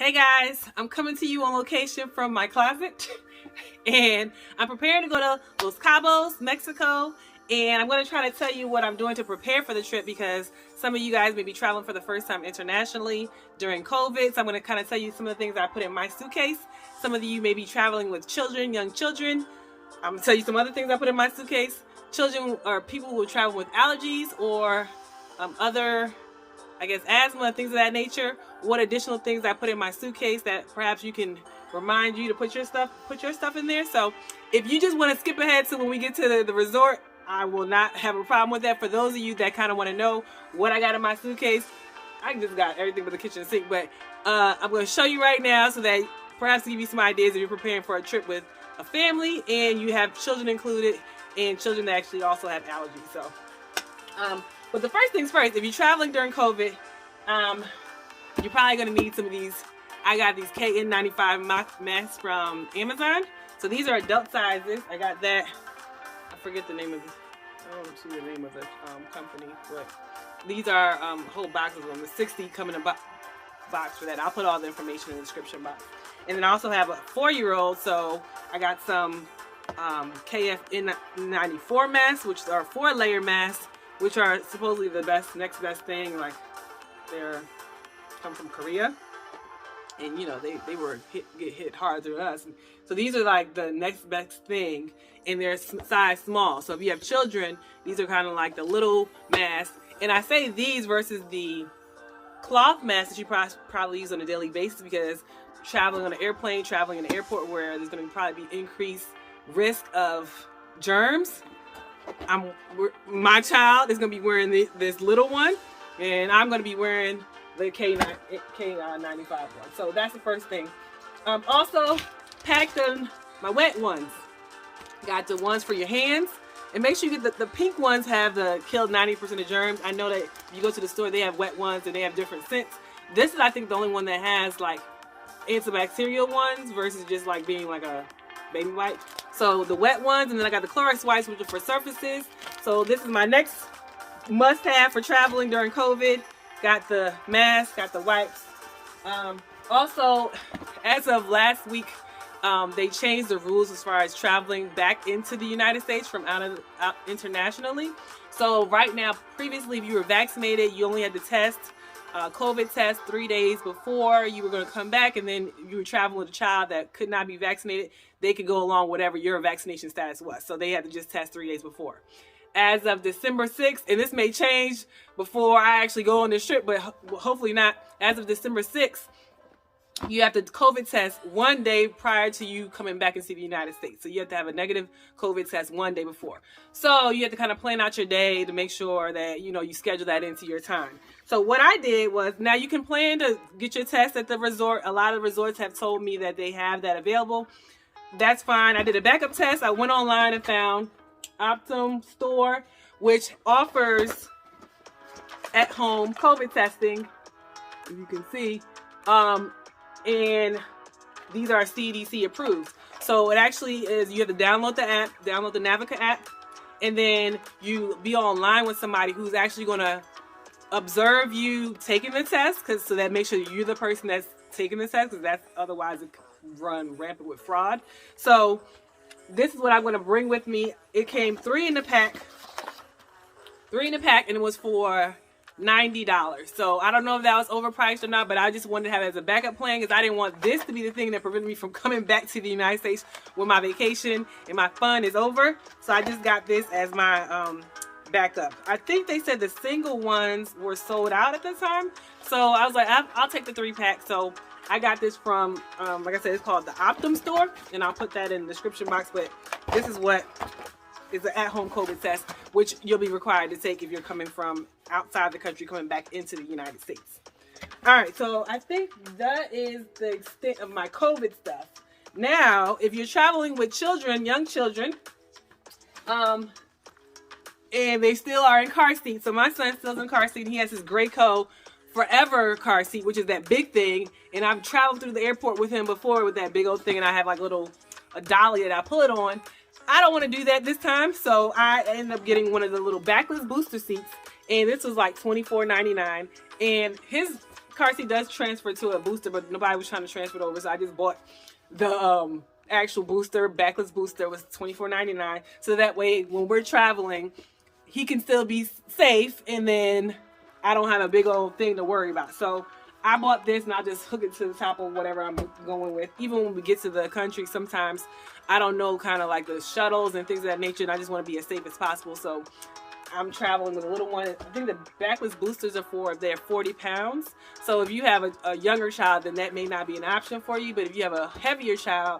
Hey guys, I'm coming to you on location from my closet and I'm preparing to go to Los Cabos, Mexico, and I'm going to try to tell you what I'm doing to prepare for the trip because some of you guys may be traveling for the first time internationally during COVID, so I'm going to kind of tell you some of the things I put in my suitcase. Some of you may be traveling with children, young children. I'm going to tell you some other things I put in my suitcase. Children or people who travel with allergies or other asthma, things of that nature. What additional things I put in my suitcase that perhaps you can remind you to put your stuff in there. So if you just want to skip ahead to when we get to the resort, I will not have a problem with that. For those of you that kind of want to know what I got in my suitcase, I just got everything but the kitchen sink, but I'm going to show you right now so that perhaps give you some ideas if you're preparing for a trip with a family and you have children included and children that actually also have allergies. So but the first things first, if you're traveling during COVID, you're probably going to need some of these. I got these KN95 masks from Amazon. So these are adult sizes. I got that. I forget the name of this. I don't see the name of the company, but these are whole boxes of them. The 60 come in a box for that. I'll put all the information in the description box. And then I also have a 4-year-old, so I got some KN94 masks, which are 4-layer masks, which are supposedly the next best thing. Like they're come from Korea, and you know they get hit hard through us. And so these are like the next best thing, and they're size small. So if you have children, these are kind of like the little masks. And I say these versus the cloth masks that you probably use on a daily basis because traveling on an airplane, traveling in an airport where there's going to probably be increased risk of germs. My child is going to be wearing this little one, and I'm going to be wearing the K95 one. So that's the first thing. Also, packed my wet ones. Got the ones for your hands, and make sure you get the pink ones have the killed 90% of germs. I know that if you go to the store, they have wet ones and they have different scents. This is, I think, the only one that has like antibacterial ones versus just like being like a baby wipe. So the wet ones, and then I got the Clorox wipes, which are for surfaces. So this is my next must-have for traveling during COVID. Got the mask, got the wipes. Also, as of last week, they changed the rules as far as traveling back into the United States from out internationally. So right now, previously, if you were vaccinated, you only had to test COVID test 3 days before you were going to come back, and then you were traveling with a child that could not be vaccinated, they could go along whatever your vaccination status was. So they had to just test 3 days before. As of December 6th, and this may change before I actually go on this trip, but hopefully not. As of December 6th, you have to COVID test 1 day prior to you coming back into the United States. So you have to have a negative COVID test 1 day before. So you have to kind of plan out your day to make sure that, you know, you schedule that into your time. So what I did was, now you can plan to get your test at the resort. A lot of resorts have told me that they have that available. That's fine. I did a backup test. I went online and found Optum store, which offers at-home COVID testing, as you can see. And these are CDC approved. So it actually is, you have to download the app, download the Navica app, and then you be online with somebody who's actually going to observe you taking the test, so that makes sure you're the person that's taking the test, because that's otherwise it could run rampant with fraud. So this is what I'm going to bring with me. It came 3 in the pack, and it was for $90. So I don't know if that was overpriced or not, but I just wanted to have it as a backup plan because I didn't want this to be the thing that prevented me from coming back to the United States when my vacation and my fun is over. So I just got this as my backup. I think they said the single ones were sold out at the time, so I was like, I'll take the 3-pack. So I got this from like I said, it's called the Optum store, and I'll put that in the description box. But this is what is an at-home COVID test, which you'll be required to take if you're coming from outside the country, coming back into the United States. All right, so I think that is the extent of my COVID stuff. Now, if you're traveling with children, young children, and they still are in car seats. So my son's still in car seat, and he has his Graco Forever car seat, which is that big thing. And I've traveled through the airport with him before with that big old thing, and I have like a dolly that I pull it on. I don't want to do that this time, so I ended up getting one of the little backless booster seats, and this was like $24.99. And his car seat does transfer to a booster, but nobody was trying to transfer it over, so I just bought the actual booster. Backless booster was $24.99, so that way when we're traveling, he can still be safe, and then I don't have a big old thing to worry about. So I bought this, and I'll just hook it to the top of whatever I'm going with. Even when we get to the country, sometimes I don't know kind of like the shuttles and things of that nature, and I just want to be as safe as possible. So I'm traveling with a little one. I think the backless boosters they're 40 pounds. So if you have a younger child, then that may not be an option for you. But if you have a heavier child,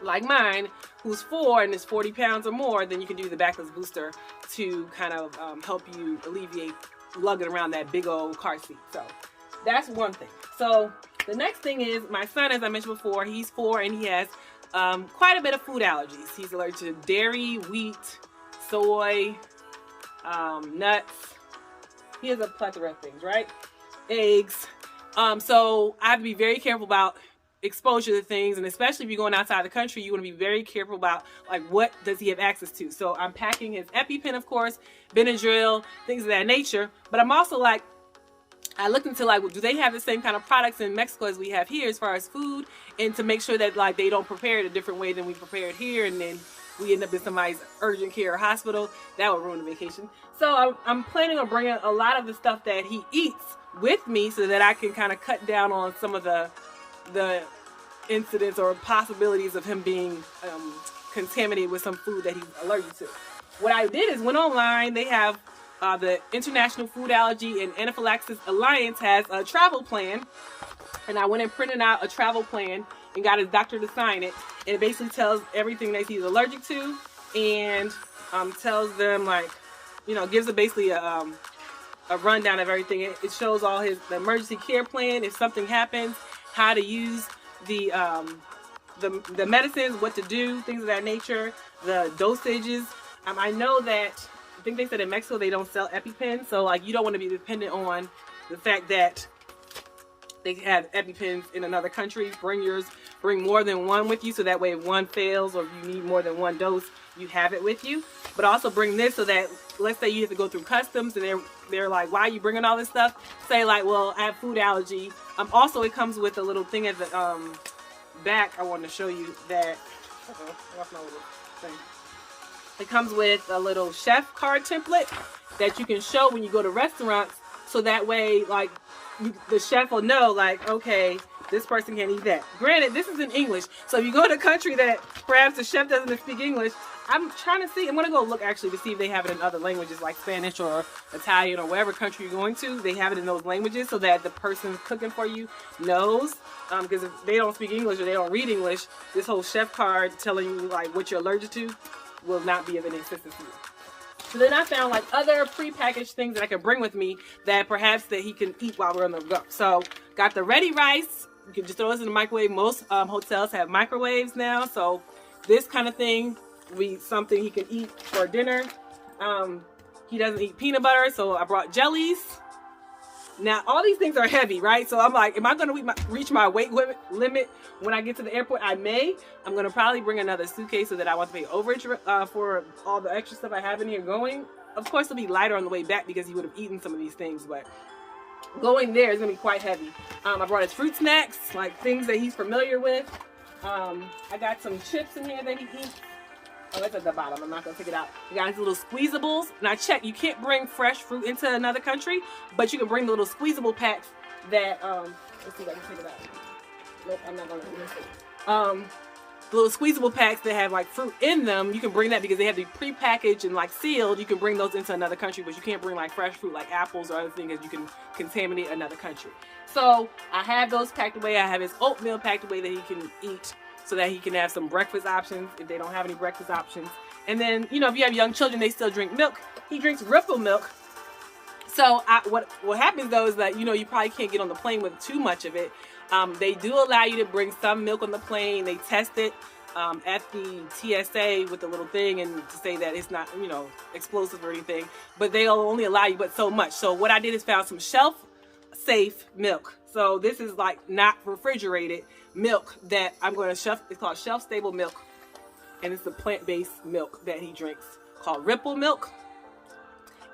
like mine, who's 4 and is 40 pounds or more, then you can do the backless booster to kind of help you alleviate lugging around that big old car seat. So that's one thing. So the next thing is my son, as I mentioned before, he's 4 and he has quite a bit of food allergies. He's allergic to dairy, wheat, soy, nuts. He has a plethora of things, right? Eggs. So I have to be very careful about exposure to things, and especially if you're going outside the country, you want to be very careful about like what does he have access to. So I'm packing his EpiPen, of course, Benadryl, things of that nature. But I'm also like, I looked into like, well, do they have the same kind of products in Mexico as we have here as far as food, and to make sure that like they don't prepare it a different way than we prepare it here, and then we end up in somebody's urgent care hospital. That would ruin the vacation. So I'm planning on bringing a lot of the stuff that he eats with me so that I can kind of cut down on some of the incidents or possibilities of him being contaminated with some food that he's allergic to. What I did is went online. They have the International Food Allergy and Anaphylaxis Alliance has a travel plan, and I went and printed out a travel plan and got his doctor to sign it, and it basically tells everything that he's allergic to, and tells them, like, you know, gives basically a rundown of everything. It shows all the emergency care plan if something happens, how to use the medicines, what to do, things of that nature, the dosages. I know that, I think they said in Mexico they don't sell EpiPen, so like you don't want to be dependent on the fact that they have EpiPens in another country. Bring more than one with you, so that way if one fails or if you need more than one dose, you have it with you. But also bring this so that, let's say you have to go through customs and they're like, why are you bringing all this stuff? Say like, well, I have food allergy. Also, it comes with a little thing at the back. I want to show you that. That's my little thing. It comes with a little chef card template that you can show when you go to restaurants, so that way, like, the chef will know, like, okay, this person can't eat that. Granted, this is in English, so if you go to a country that perhaps the chef doesn't speak English, I'm trying to see, I'm going to go look actually to see if they have it in other languages like Spanish or Italian or whatever country you're going to. They have it in those languages so that the person cooking for you knows. Because if they don't speak English or they don't read English, this whole chef card telling you like what you're allergic to will not be of any assistance to you. So then I found like other prepackaged things that I can bring with me that perhaps that he can eat while we're on the go. So got the ready rice. You can just throw this in the microwave. Most hotels have microwaves now, so this kind of thing will be something he can eat for dinner. He doesn't eat peanut butter, so I brought jellies. Now, all these things are heavy, right? So I'm like, am I going to reach my weight limit when I get to the airport? I may. I'm going to probably bring another suitcase so that I want to pay overage for all the extra stuff I have in here going. Of course, it'll be lighter on the way back because he would have eaten some of these things, but going there is going to be quite heavy. I brought his fruit snacks, like things that he's familiar with. I got some chips in here that he eats. Oh, that's at the bottom. I'm not going to take it out. You got his little squeezables. Now, check. You can't bring fresh fruit into another country, but you can bring the little squeezable packs that, let's see if I can take it out. Nope, I'm not going to do this. The little squeezable packs that have, like, fruit in them, you can bring that because they have to be pre-packaged and, like, sealed. You can bring those into another country, but you can't bring, like, fresh fruit like apples or other things because you can contaminate another country. So, I have those packed away. I have his oatmeal packed away that he can eat, so that he can have some breakfast options if they don't have any breakfast options. And then, you know, if you have young children, they still drink milk. He drinks Ripple milk. So what happens though is that, you know, you probably can't get on the plane with too much of it. They do allow you to bring some milk on the plane. They test it at the TSA with the little thing and to say that it's not, you know, explosive or anything. But they'll only allow you but so much. So what I did is found some shelf-safe milk. So this is like not refrigerated milk that I'm going to it's called shelf-stable milk, and it's the plant-based milk that he drinks called Ripple milk.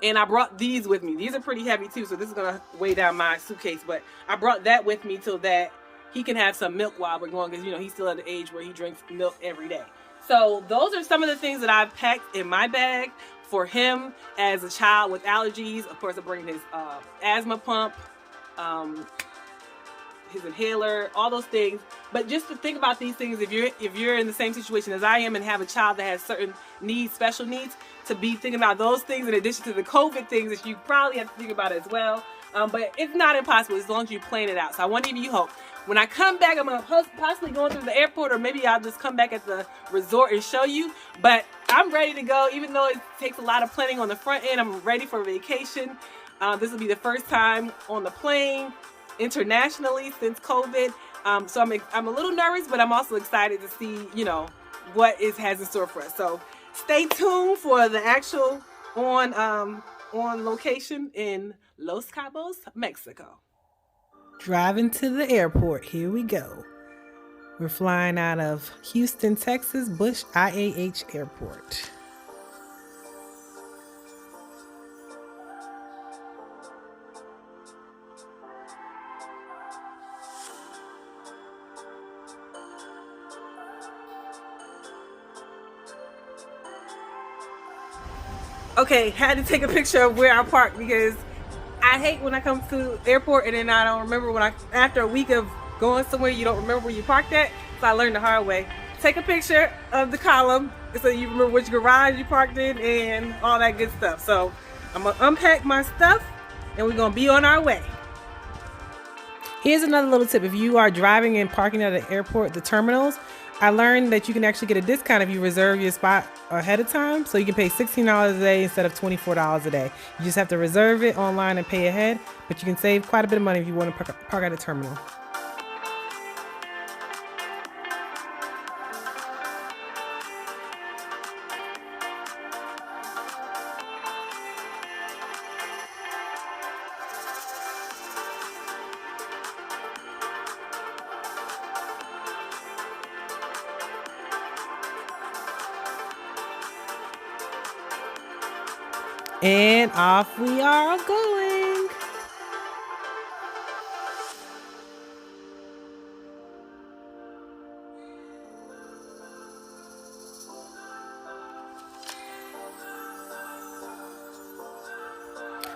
And I brought these with me. These are pretty heavy too, so this is gonna weigh down my suitcase. But I brought that with me so that he can have some milk while we're going, because he's still at the age where he drinks milk every day. So those are some of the things that I've packed in my bag for him as a child with allergies. Of course, I bring his asthma pump, his inhaler, all those things. But just to think about these things, if you're in the same situation as I am and have a child that has certain needs, special needs, to be thinking about those things in addition to the COVID things that you probably have to think about as well. But it's not impossible as long as you plan it out. So I want to give you hope. When I come back, I'm going to possibly go through the airport, or maybe I'll just come back at the resort and show you. But I'm ready to go, even though it takes a lot of planning on the front end. I'm ready for vacation. This will be the first time on the plane internationally since COVID. So I'm a little nervous, but I'm also excited to see, what it has in store for us. So stay tuned for the actual on location in Los Cabos, Mexico. Driving to the airport. Here we go. We're flying out of Houston, Texas, Bush IAH Airport. Okay, had to take a picture of where I parked, because I hate when I come to the airport and then I don't remember after a week of going somewhere, you don't remember where you parked at. So I learned the hard way. Take a picture of the column so you remember which garage you parked in and all that good stuff. So I'm gonna unpack my stuff and we're gonna be on our way. Here's another little tip. If you are driving and parking at an airport, the terminals, I learned that you can actually get a discount if you reserve your spot ahead of time. So you can pay $16 a day instead of $24 a day. You just have to reserve it online and pay ahead, but you can save quite a bit of money if you want to park at a terminal. And off we are going.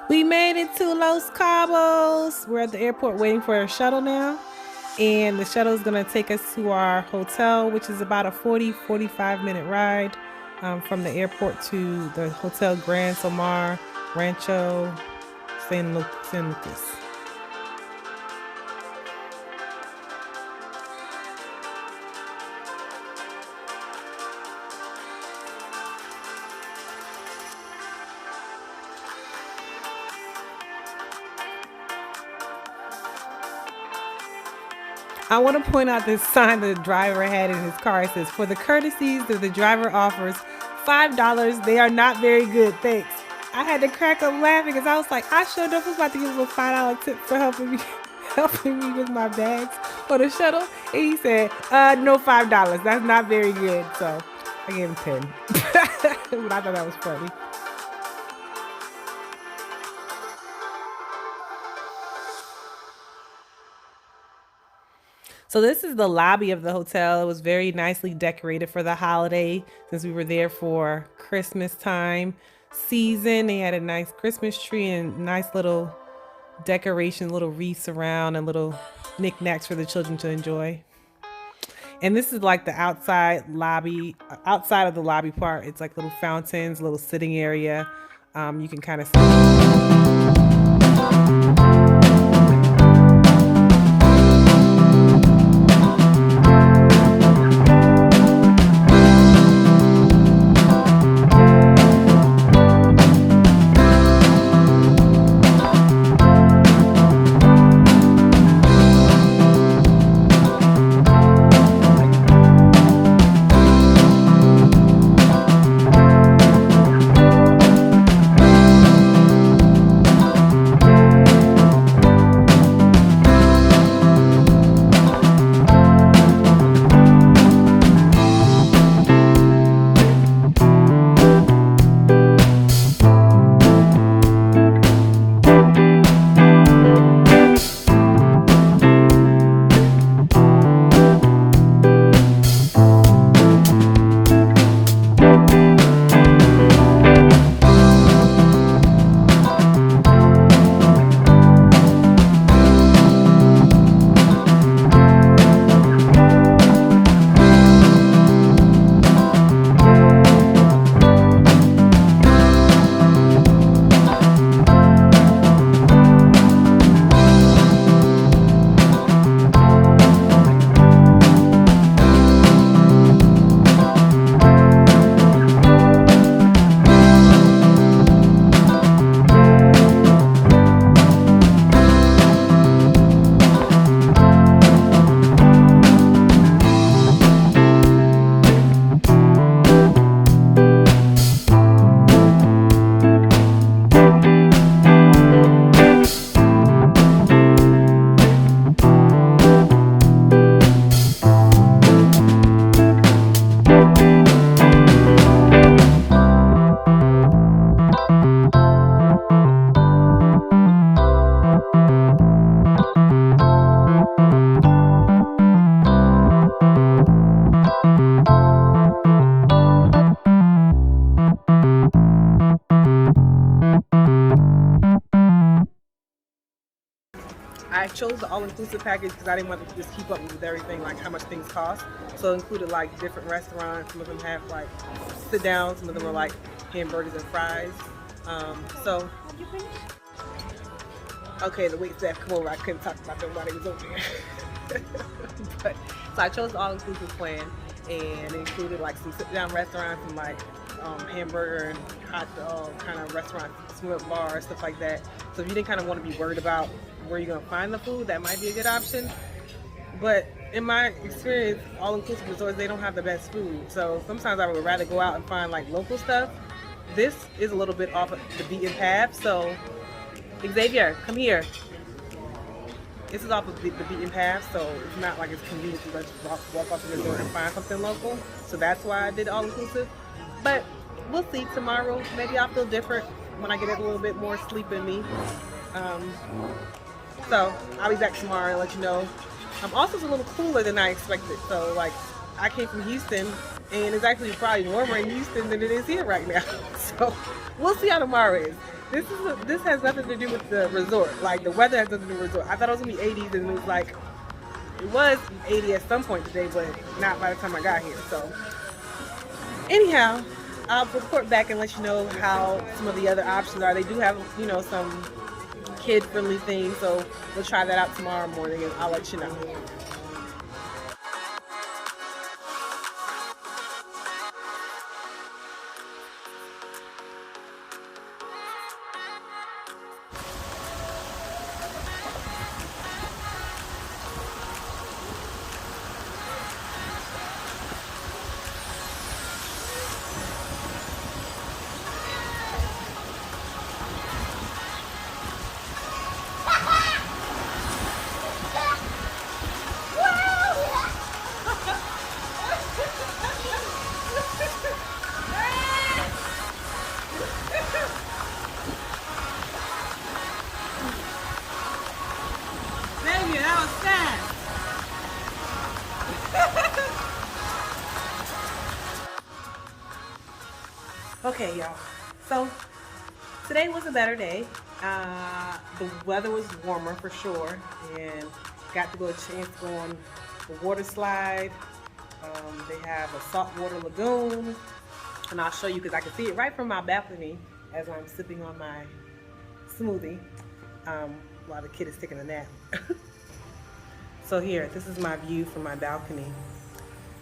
We made it to Los Cabos. We're at the airport waiting for a shuttle now. And the shuttle is going to take us to our hotel, which is about a 45 minute ride. From the airport to the Hotel Grand Solmar, Rancho, San Lucas. I want to point out this sign the driver had in his car. It says, "For the courtesies that the driver offers, $5. They are not very good, thanks." I had to crack up laughing because I was like, I sure enough was about to give him a $5 tip for helping me with my bags for the shuttle. And he said, no, $5. That's not very good. So I gave him 10. But I thought that was funny. So this is the lobby of the hotel. It was very nicely decorated for the holiday since we were there for Christmas time season. They had a nice Christmas tree and nice little decoration, little wreaths around and little knickknacks for the children to enjoy. And this is like the outside lobby, outside of the lobby part. It's like little fountains, little sitting area. You can kind of see. all-inclusive package because I didn't want to just keep up with everything, like how much things cost. So it included like different restaurants. Some of them have like sit down, some of them are like hamburgers and fries. So okay, the wait staff come over. I couldn't talk about them while they was over there. So I chose the all-inclusive plan, and it included like some sit-down restaurants and like hamburger and hot dog kind of restaurants, swim bar, stuff like that. So if you didn't kind of want to be worried about where you're gonna find the food, that might be a good option. But in my experience, all-inclusive resorts, they don't have the best food. So sometimes I would rather go out and find like local stuff. This is a little bit off of the beaten path. So Xavier, come here. This is off of the beaten path, so it's not like it's convenient to let you walk off the resort and find something local. So that's why I did all-inclusive. But we'll see tomorrow. Maybe I'll feel different when I get a little bit more sleep in me. So I'll be back tomorrow and let you know. Also, it's a little cooler than I expected. So like, I came from Houston, and it's actually probably warmer in Houston than it is here right now. So we'll see how tomorrow is. This has nothing to do with the resort. Like, the weather has nothing to do with the resort. I thought it was gonna be 80s, and it was like, it was 80 at some point today, but not by the time I got here. So anyhow, I'll report back and let you know how some of the other options are. They do have, you know, some kid-friendly things, so we'll try that out tomorrow morning, and I'll let you know. Okay, y'all, so today was a better day. The weather was warmer for sure, and got to go a chance to go on the water slide. They have a saltwater lagoon, and I'll show you because I can see it right from my balcony as I'm sipping on my smoothie while the kid is taking a nap. So here, this is my view from my balcony.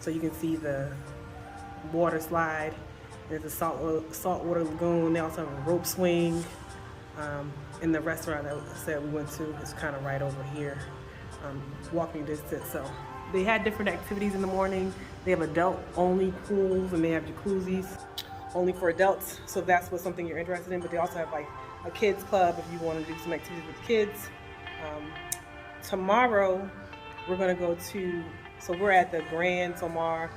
So you can see the water slide. There's a saltwater lagoon. They also have a rope swing. In the restaurant that I said we went to is kind of right over here, walking distance. So they had different activities in the morning. They have adult-only pools, and they have jacuzzis only for adults. So if that's something you're interested in. But they also have like a kids club if you want to do some activities with kids. Tomorrow we're gonna go to. So we're at the Grand Solmar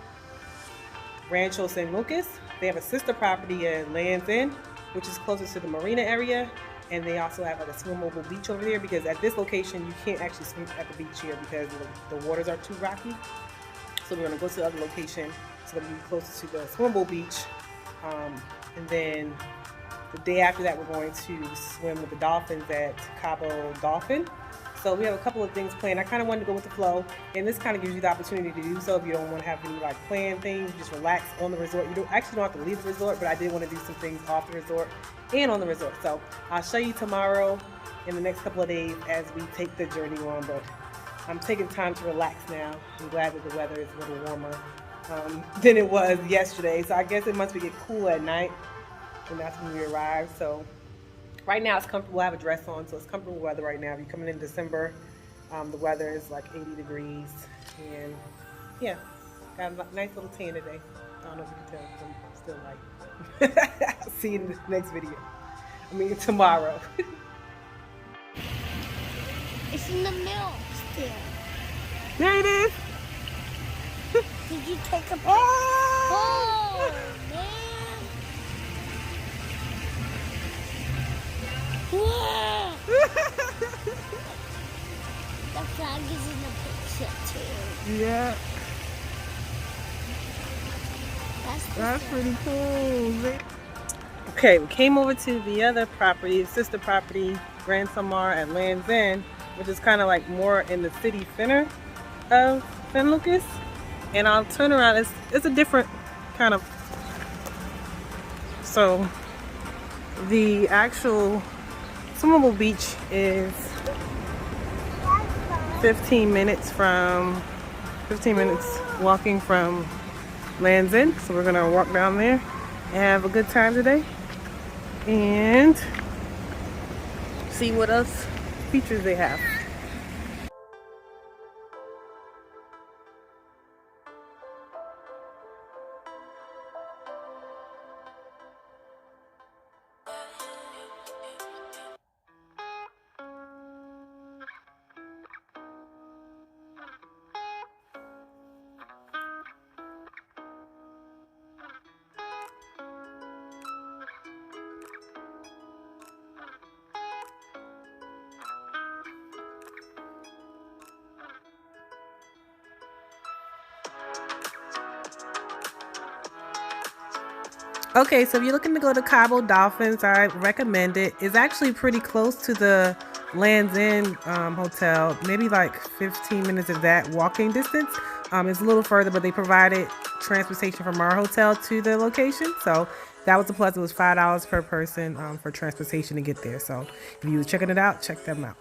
Rancho San Lucas. They have a sister property at Land's End, which is closer to the marina area, and they also have like a swimmable beach over there, because at this location you can't actually swim at the beach here because the waters are too rocky. So we're gonna go to the other location so that we be closer to the swimmable beach, and then the day after that we're going to swim with the dolphins at Cabo Dolphin. So we have a couple of things planned. I kind of wanted to go with the flow, and this kind of gives you the opportunity to do so if you don't want to have any like planned things. Just relax on the resort. You don't have to leave the resort, but I did want to do some things off the resort and on the resort. So I'll show you tomorrow in the next couple of days as we take the journey on. But I'm taking time to relax now. I'm glad that the weather is a little warmer than it was yesterday. So I guess it must be get cool at night, and that's when we arrive. So right now it's comfortable. I have a dress on, so it's comfortable weather right now. If you're coming in December, the weather is like 80 degrees, and yeah, got a nice little tan today. I don't know if you can tell, I'm still light. I'll see you in the next video. I mean tomorrow. It's in the milk still. There it is. Did you take a picture? Oh! Man. Whoa! The flag is in the picture too. Yeah. That's pretty cool. Okay, we came over to the other property, the sister property, Grand Solmar at Land's End, which is kind of like more in the city center of San Lucas. And I'll turn around, it's a different kind of, so the actual swimmable beach is 15 minutes walking from Land's End. So we're gonna walk down there and have a good time today and see what else features they have. Okay, so if you're looking to go to Cabo Dolphins, I recommend it. It's actually pretty close to the Land's End hotel, maybe like 15 minutes of that walking distance. It's a little further, but they provided transportation from our hotel to the location. So that was a plus. It was $5 per person for transportation to get there. So if you were checking it out, check them out.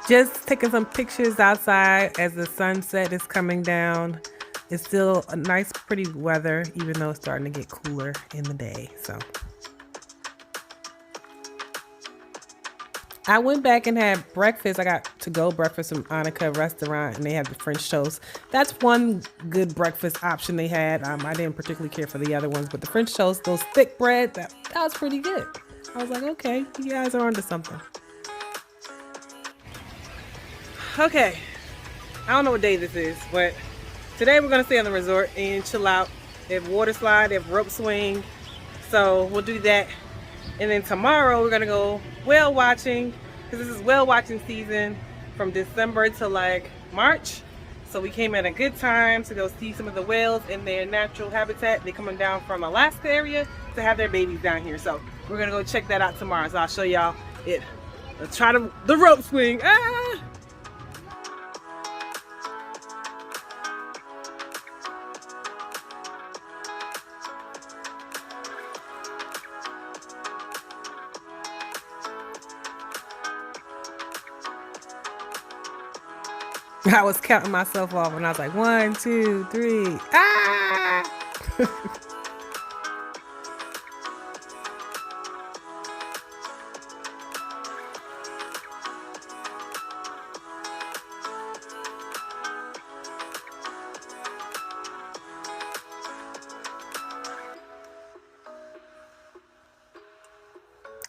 Just taking some pictures outside as the sunset is coming down. It's still a nice, pretty weather, even though it's starting to get cooler in the day. So I went back and had breakfast. I got to-go breakfast from Annika restaurant, and they had the French toast. That's one good breakfast option they had. I didn't particularly care for the other ones, but the French toast, those thick bread, that was pretty good. I was like, okay, you guys are onto something. Okay, I don't know what day this is, but today we're gonna stay on the resort and chill out. They have water slide, they have rope swing, so we'll do that. And then tomorrow we're gonna go whale watching, because this is whale watching season from December to like March. So we came at a good time to go see some of the whales in their natural habitat. They're coming down from Alaska area to have their babies down here. So we're gonna go check that out tomorrow. So I'll show y'all it. Let's try the rope swing. Ah! I was counting myself off and I was like, 1, 2, 3, ah!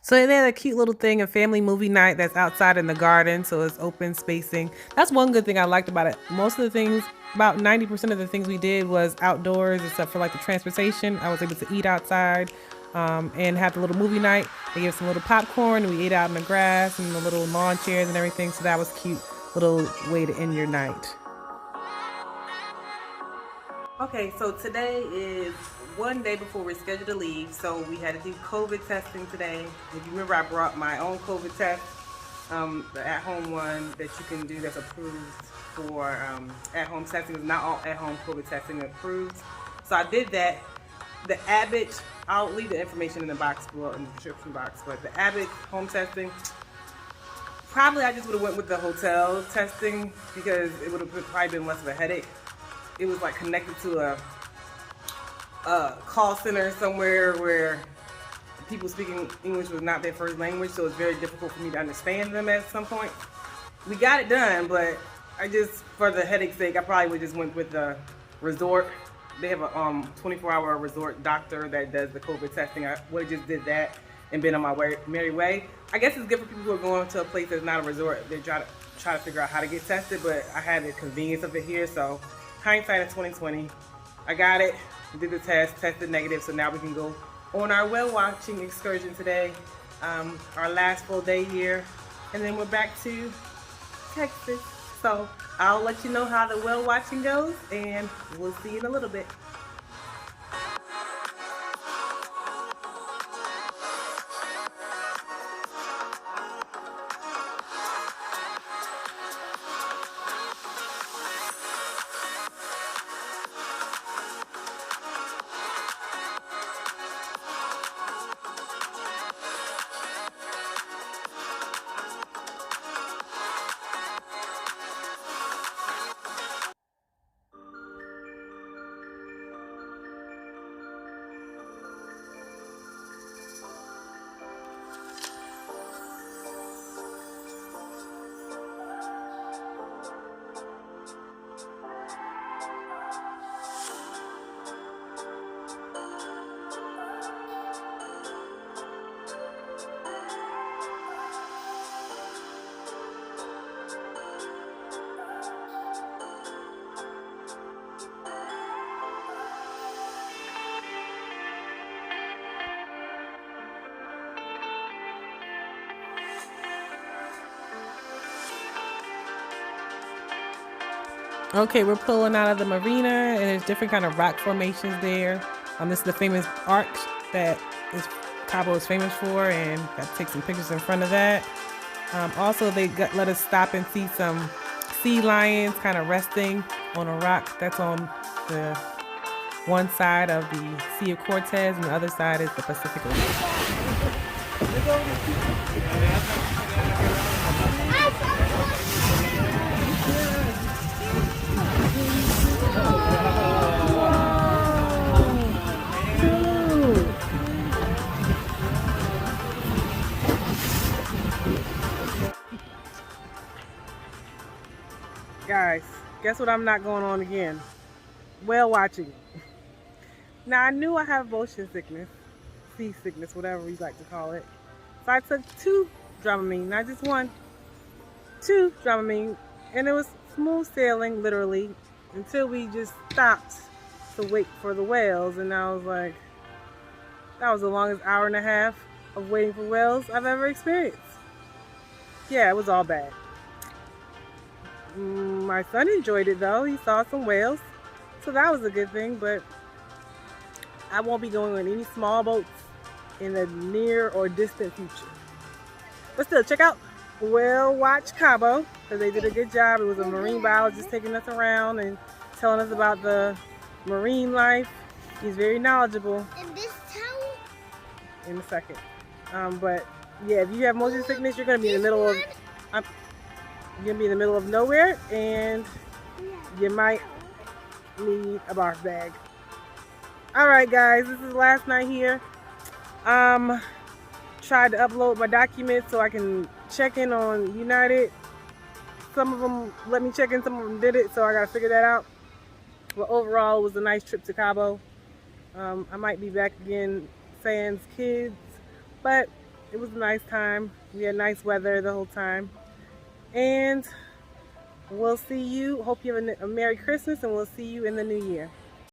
So they had a cute little thing, a family movie night that's outside in the garden, so it's open spacing. That's one good thing I liked about it. Most of the things, about 90% of the things we did was outdoors, except for like the transportation. I was able to eat outside and have the little movie night. They gave us some little popcorn, and we ate out in the grass and the little lawn chairs and everything, so that was a cute little way to end your night. Okay, so today is one day before we're scheduled to leave, so we had to do COVID testing today. If you remember, I brought my own COVID test, the at-home one that you can do that's approved for at-home testing. Is not all at-home COVID testing approved. So I did that. The Abbott, I'll leave the information in the box below, in the description box, but the Abbott home testing, probably I just would have went with the hotel testing because it would have probably been less of a headache. It was like connected to a call center somewhere where people speaking English was not their first language, so it's very difficult for me to understand them at some point. We got it done, but I just, for the headache's sake, I probably would just went with the resort. They have a 24-hour resort doctor that does the COVID testing. I would have just did that. and been on my merry way. I guess it's good for people who are going to a place that's not a resort. They try to figure out how to get tested, but I had the convenience of it here. So hindsight of 2020, I got it, did the test, tested negative. So now we can go on our whale watching excursion today. Our last full day here, and then we're back to Texas. So I'll let you know how the whale watching goes, and we'll see you in a little bit. Okay, we're pulling out of the marina, and there's different kind of rock formations there. This is the famous arch that Cabo is famous for, and got to take some pictures in front of that. Also, they let us stop and see some sea lions kind of resting on a rock that's on the one side of the Sea of Cortez, and the other side is the Pacific Ocean. Guys, guess what I'm not going on again? Whale watching. Now, I knew I have motion sickness, sea sickness, whatever you like to call it. So I took 2 Dramamine, not just 1, 2 Dramamine, and it was smooth sailing, literally, until we just stopped to wait for the whales. And I was like, that was the longest hour and a half of waiting for whales I've ever experienced. Yeah, it was all bad. My son enjoyed it though. He saw some whales, so that was a good thing, but I won't be going on any small boats in the near or distant future. But still, check out Whale Watch Cabo, because they did a good job. It was a marine biologist taking us around and telling us about the marine life. He's very knowledgeable. In this town? In a second. But yeah, if you have motion sickness, you're going to be in the middle of... You're gonna be in the middle of nowhere, and you might need a barf bag. All right, guys, this is last night here. Tried to upload my documents so I can check in on United. Some of them let me check in, some of them did it, so I gotta figure that out. But overall, it was a nice trip to Cabo. I might be back again, sans kids, but it was a nice time. We had nice weather the whole time. And we'll see you. Hope you have a Merry Christmas, and we'll see you in the new year.